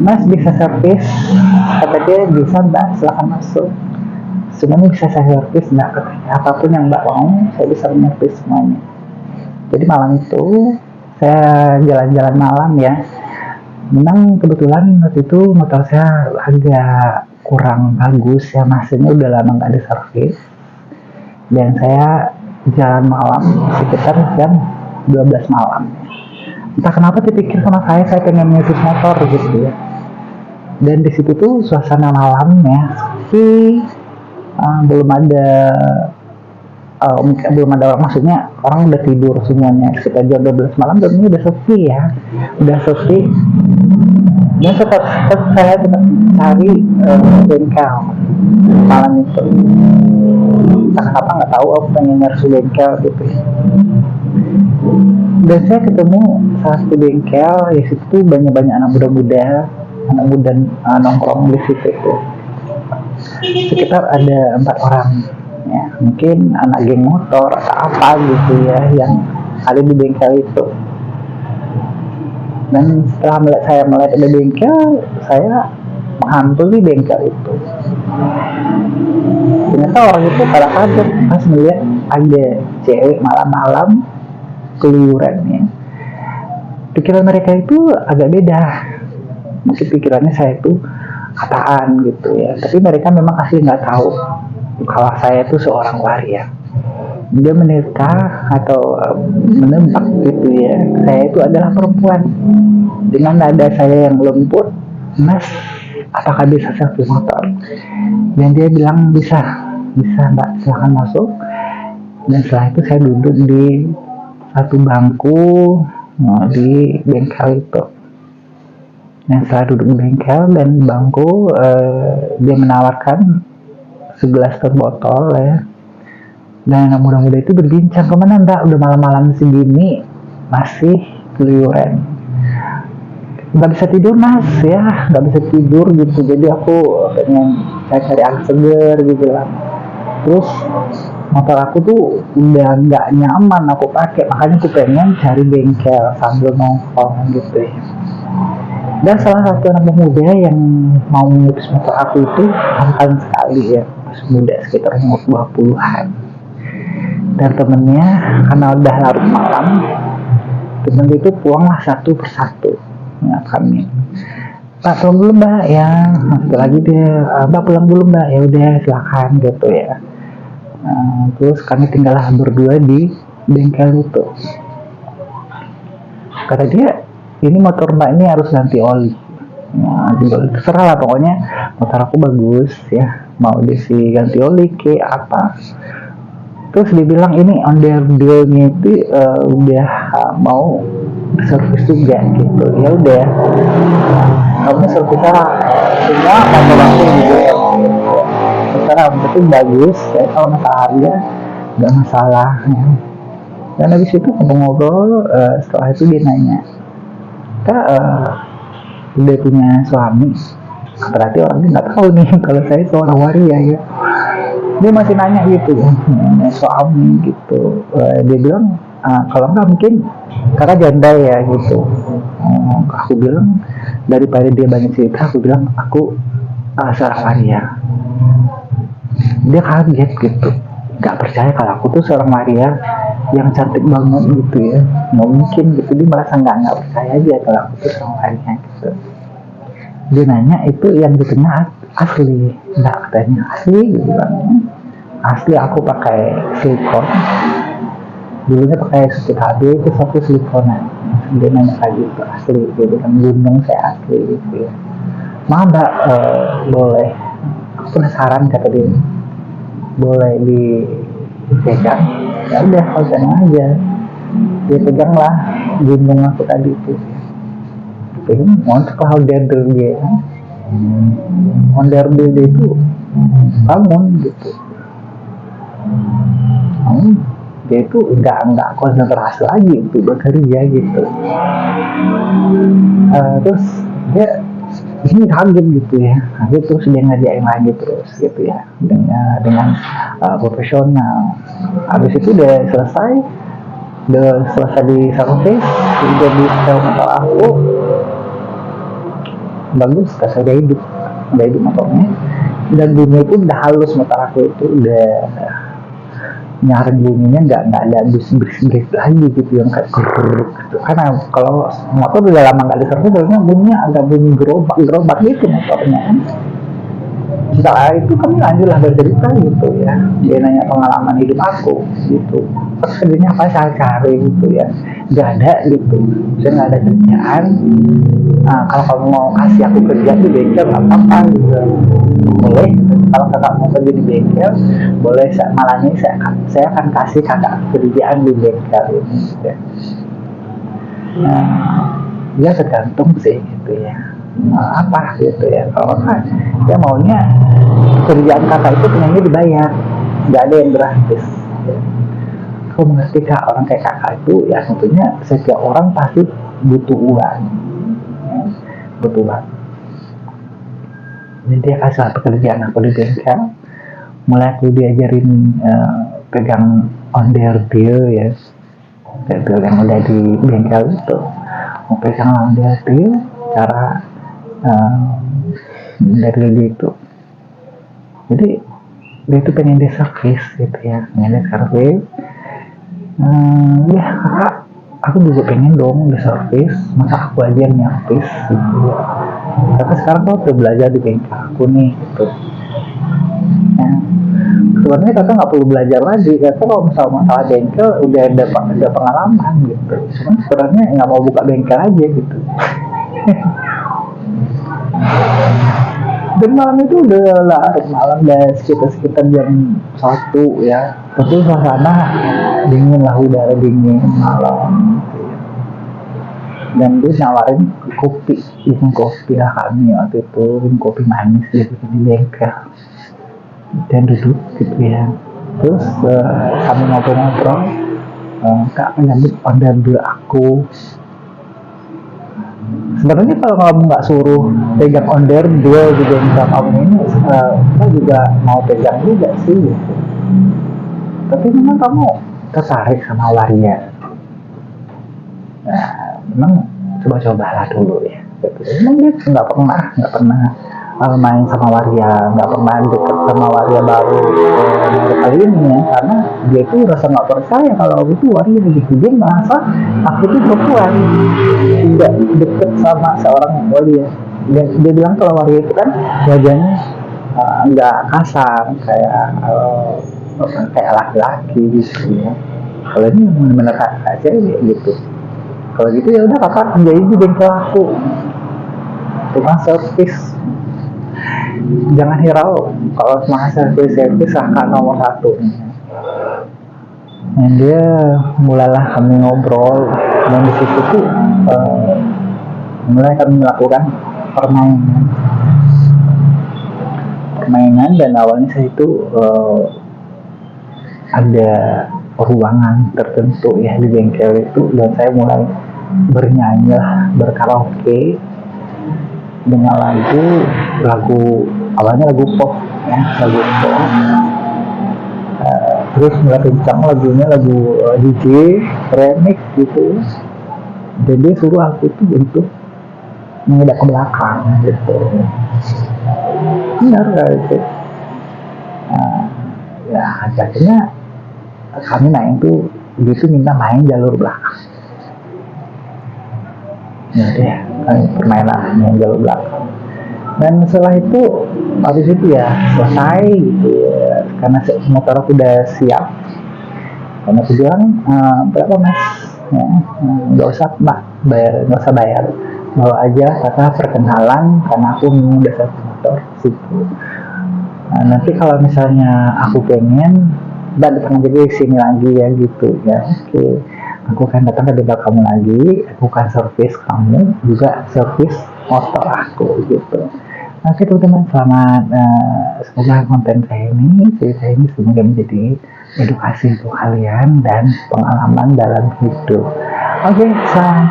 Mas bisa servis, kata dia. Bisa mbak, silahkan masuk, semuanya bisa saya servis mbak, katanya apapun yang mbak mau saya bisa servis semuanya. Jadi malam itu saya jalan-jalan malam ya. Memang kebetulan waktu itu motor saya agak kurang bagus ya, mesinnya udah lama nggak ada servis. Dan saya jalan malam sekitar jam 12 malam. Entah kenapa dipikir sama saya pengen nyuci motor gitu ya. Dan di situ tuh suasana malamnya sepi, belum ada belum ada, maksudnya orang udah tidur semuanya sekitar jam 12 malam, dan ini udah sepi ya, udah sepi. Dan saya tetap cari bengkel malam itu. Entah kenapa nggak tahu, aku pengen nyari bengkel gitu ya. Dan saya ketemu satu bengkel di situ, banyak anak muda nongkrong di situ tuh. Sekitar ada 4 orang ya, mungkin anak geng motor atau apa gitu ya yang ada di bengkel itu. Dan setelah saya melihat ada bengkel, saya menghantui bengkel itu. Ternyata orang itu pada kaget pas melihat ada cewek malam-malam keluyuran ya. Pikiran mereka itu agak beda. Mungkin pikirannya saya itu apaan gitu ya. Tapi mereka memang asli nggak tahu kalau saya itu seorang waria. Dia menerka atau menebak gitu ya, saya itu adalah perempuan. Dengan nada saya yang lembut, mas, apakah bisa servis motor? Dan dia bilang bisa mbak, silahkan masuk. Dan setelah itu saya duduk di satu bangku di bengkel itu. Dan setelah duduk di bengkel dan bangku, dia menawarkan segelas teh botol ya. Dan anak muda-muda itu berbincang, kemana mbak, udah malam-malam segini masih keluyuran. Nggak bisa tidur mas ya, nggak bisa tidur gitu, jadi aku pengen cari angin seger gitu lah. Terus motor aku tuh udah nggak nyaman aku pakai, makanya aku pengen cari bengkel sambil nongkrong gitu ya. Dan salah satu anak muda yang mau ngurus motor aku itu tampan sekali ya, masih muda, sekitar umur 20-an. Dan temennya, karena udah larut malam, temen itu puanglah satu persatu ya, kami, pak pulang dulu mbak ya, masuk lagi dia, mbak pulang dulu mbak, ya udah silakan gitu ya. Terus kami tinggallah berdua di bengkel itu. Kata dia, ini motor mbak ini harus ganti oli. Nah, terserah lah, pokoknya motor aku bagus ya, mau diisi ganti oli ke apa. Terus dibilang ini onderdilnya itu udah mau servis juga gitu. Ya udah, kamu servisnya semua motor aku gitu. Terserah, penting bagus ya, kalau masalah harga nggak masalah ya. Dan habis itu ngobrol, setelah itu dia nanya, kak udah punya suami? Berarti orangnya nggak tahu nih kalau saya seorang waria ya. Dia masih nanya gitu ya, suami gitu. Dia bilang, kalau nggak mungkin kakak janda ya gitu. Aku bilang, daripada dia banyak cerita, aku bilang aku seorang waria. Dia kaget gitu, nggak percaya kalau aku tuh seorang waria yang cantik banget gitu ya. Nggak mungkin gitu, dia merasa nggak percaya aja kalau aku tuh seorang waria gitu. Dia nanya, itu yang di tengah asli? Nggak, katanya asli gitu kan. Asli, aku pakai silikon, dulunya pakai suci KB, terus aku silikonan. Dia nanya lagi, itu asli? Dia bilang gunung saya asli gitu ya. Ma mbak, boleh, aku penasaran, kata dia, boleh dipegang? Ya udah, kalau pegang aja. Dia peganglah gunung aku tadi itu. Untuk Honda dia, Honda dia itu bangun gitu. Dia itu nggak konsentrasi lagi untuk bekerja gitu. Terus dia ini kaget gitu ya, kaget, terus dia ngerjain lagi terus gitu ya, dengan profesional. Habis itu udah selesai di servis, udah di setel motor aku. bagus, kasih udah hidup motornya, dan bunyinya itu udah halus, motor aku itu udah nyaring bunyinya nggak ada bisik lagi gitu yang kayak gerrrr gitu. Karena kalau motor udah lama nggak diservis, biasanya bunyinya agak bunyi gerobak gitu motornya kan. Setelah itu kami lanjutlah bercerita gitu ya, dia nanya pengalaman hidup aku gitu, terus kerjanya apa saya cari gitu ya, nggak ada gitu, saya nggak ada kerjaan. Nah, kalau kamu mau kasih aku kerja di bengkel nggak apa-apa gitu, boleh. Kalau kakak mau kerja di bengkel boleh, malahnya saya akan kasih kakak kerjaan di bengkel ini gitu ya. Nah, dia tergantung sih gitu ya, apa gitu ya. Kalau kan dia maunya kerjaan kakak itu pengennya dibayar, nggak ada yang gratis ya. Aku mengerti kak, orang kayak kakak itu ya tentunya setiap orang pasti butuh uang ya, butuh uang. Jadi dia kasih pekerjaan aku di bengkel, mulai aku diajarin pegang onderdil ya, onderdil yang udah di bengkel itu, mau pegang onderdil, cara dari itu. Jadi dia itu pengen di servis gitu ya, pengen di servis. Ya kakak, aku juga pengen dong di servis, masa aku aja yang nyervis gitu ya. Tapi sekarang kau udah belajar di bengkel aku nih gitu. Nah, sebenarnya kakak nggak perlu belajar lagi, kakak kalau masalah bengkel udah ada pengalaman gitu. Cuman sebenarnya nggak mau buka bengkel aja gitu. Dan malam itu udah larut malam, dan sekitar jam 1 ya, tentu suasana dingin lah, udara dingin malam gitu ya. Dan dia nawarin kopi, bikin kopi lah kami waktu itu, bikin kopi manis gitu di bengkel, dan duduk gitu ya. Terus kami ngobrol-ngobrol, kak menyambut onderdil aku. Sebenarnya kalau kamu nggak suruh pegang onderdil di bengkel kamu ini, kita juga mau pegang juga sih gitu. Tapi memang kamu tertarik sama waria. Nah, memang coba-cobalah dulu ya. Memang dia nggak pernah main sama waria, nggak pernah deket sama waria baru kali ini ya, karena dia itu rasa nggak percaya kalau aku itu waria gitu. Dia merasa aku itu perempuan, tidak deket sama seorang waria. Dia bilang kalau waria itu kan wajahnya nggak kasar kayak laki-laki gitu ya. Kalau ini benar-benar kayak cewek gitu. Kalau gitu ya udah kakak menjadi di bengkel aku, cuma servis. Jangan hirau kalau masalah servis kakak nomor 1. Dan dia mulailah kami ngobrol, dan di situ tuh mulai kami melakukan permainan. Dan awalnya saya itu ada ruangan tertentu ya di bengkel itu, dan saya mulai bernyanyi lah, berkaraoke dengan lagu awalnya lagu pop ya, lagu pop. Terus mulai kencang lagunya, lagu DJ remix gitu. Dan dia suruh aku itu untuk menghadap ke belakang gitu. Benar gitu. Ya akhirnya kami main tuh, dia tuh minta main jalur belakang. Ya deh, kami permainan main jalur belakang. Dan setelah itu habis itu ya selesai gitu ya, karena motor aku udah siap. Karena aku bilang berapa mas ya, nggak usah mbak nggak usah bayar, bawa aja kata perkenalan, karena aku udah satu motor situ. Nanti kalau misalnya aku pengen mbak datang aja di sini lagi ya gitu ya. Oke, aku akan datang ke bengkel kamu lagi, aku akan servis kamu juga, servis motor aku gitu. Oke teman-teman, selamat semoga konten cerita ini semoga menjadi edukasi untuk kalian dan pengalaman dalam hidup. Oke, salam.